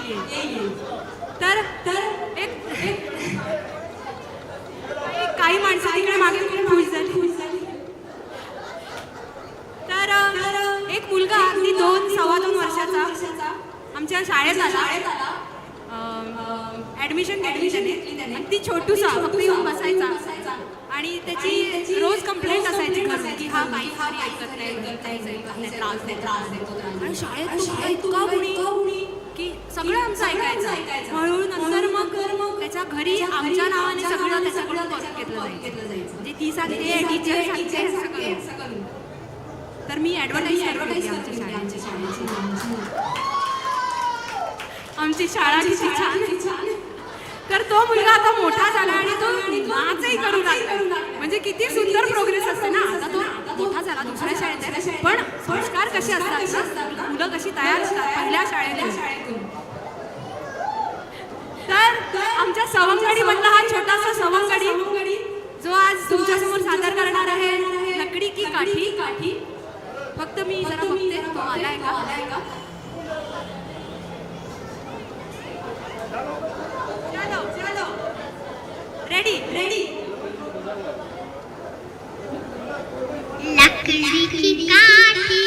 येईल. तर एक काही माणसं तिकडे मागे खूप खुश झाली. तर एक मुलगा अगदी 2-2.25 वर्षाचा आमच्या शाळेत आला. ऍडमिशन घेतली त्याने. अगदी छोटूसा फक्त येऊन बसायचा आणि त्याची रोज कंप्लेंट असायची घरून की हा काही ऐकत नाही, त्रास देतो. आणि शाळेत का कोणी की सगळं आमचं ऐकायचं. हळूहळू नंतर मग त्याच्या घरी आमच्या नावाने सगळं त्याच्याकडून करून घेतलं जायचं. म्हणजे ती सांगते, टीचर सांगते सगळं. तर मी ॲडव्हर्टाईज आमच्या शाळेची. आमची शाळा किती छान. तर तो मुलगा आता मोठा झाला आणि तो नाचही करू लागला. म्हणजे किती सुंदर प्रोग्रेस असते ना. आता तो मोठा झाला, दुसऱ्या शाळेत आहे. पण संस्कार कसे असतात, मुलं कशी तयार असतात पहिल्या शाळेतून. तर आमच्या सवंगडी मधला हा छोटासा सवंगडी जो आज तुमच्यासमोर सादर करणार आहे लकडी की काठी. फक्त मी जरा बघते तो आलाय का. चलो रेडी. लकड़ी की काठी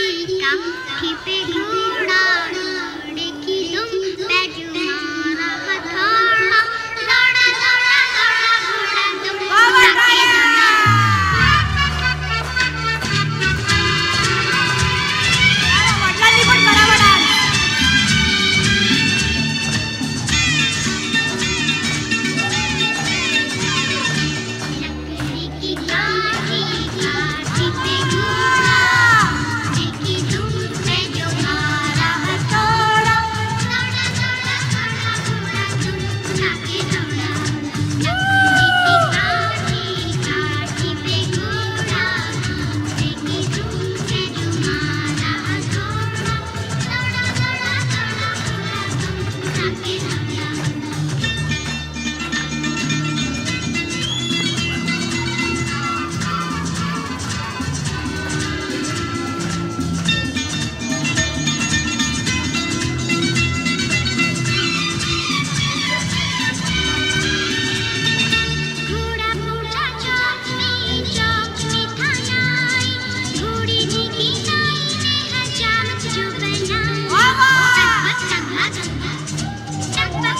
पे घोड़ा घोड़े की दुम पे जुमारा हथौड़ा दौड़ा दौड़ा दौड़ा घोड़ा दुम वडिलांनी पण करावं डान्स. लकड़ी की काठी पे घोड़ा घोड़े की दुम पे जुमारा हथौड़ा दौड़ा दौड़ा दौड़ा घोड़ा दुम जाके दौड़ा. लकड़ी की काठी पे घोड़ा घोड़े की दुम पे जुमारा हथौड़ा दौड़ा दौड़ा दौड़ा घोड़ा दुम जाके दौड़ा. घोड़ा पूछा चौक में था नाई घोड़ी जी की नाई ने हजामत जो बनाई. टक टक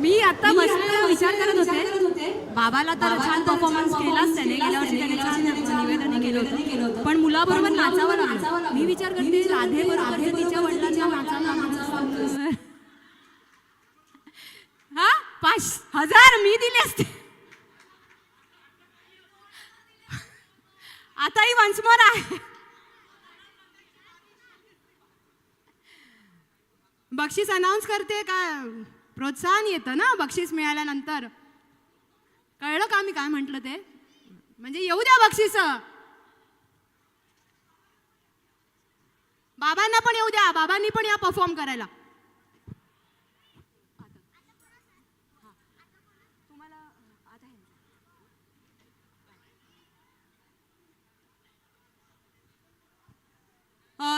मी आता बसलेला विचार करत होते बाबाला तर छान परफॉर्मन्स केलाच त्याने गेल्या वर्षी त्याने छान निवेदन केलं होतं पण मुलाबरोबर नाचावं लागलं मी विचार करते राधेबरोबर तिच्या वडिलांच्या नाचावं हा 5,000 मी दिले असते आताही वन्स मोर आहे बक्षीस अनाऊन्स करते का प्रोत्साहन येतं ना बक्षीस मिळाल्यानंतर कळलं का मी काय म्हटलं ते म्हणजे येऊ द्या बक्षीस बाबांना पण येऊ द्या बाबांनी पण या परफॉर्म करायला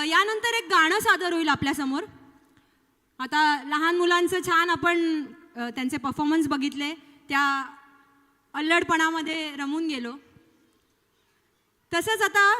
यानंतर एक गाणं सादर होईल आपल्यासमोर आता लहान मुलांचं छान आपण त्यांचे परफॉर्मन्स बघितले त्या अल्लडपणामध्ये रमून गेलो तसंच आता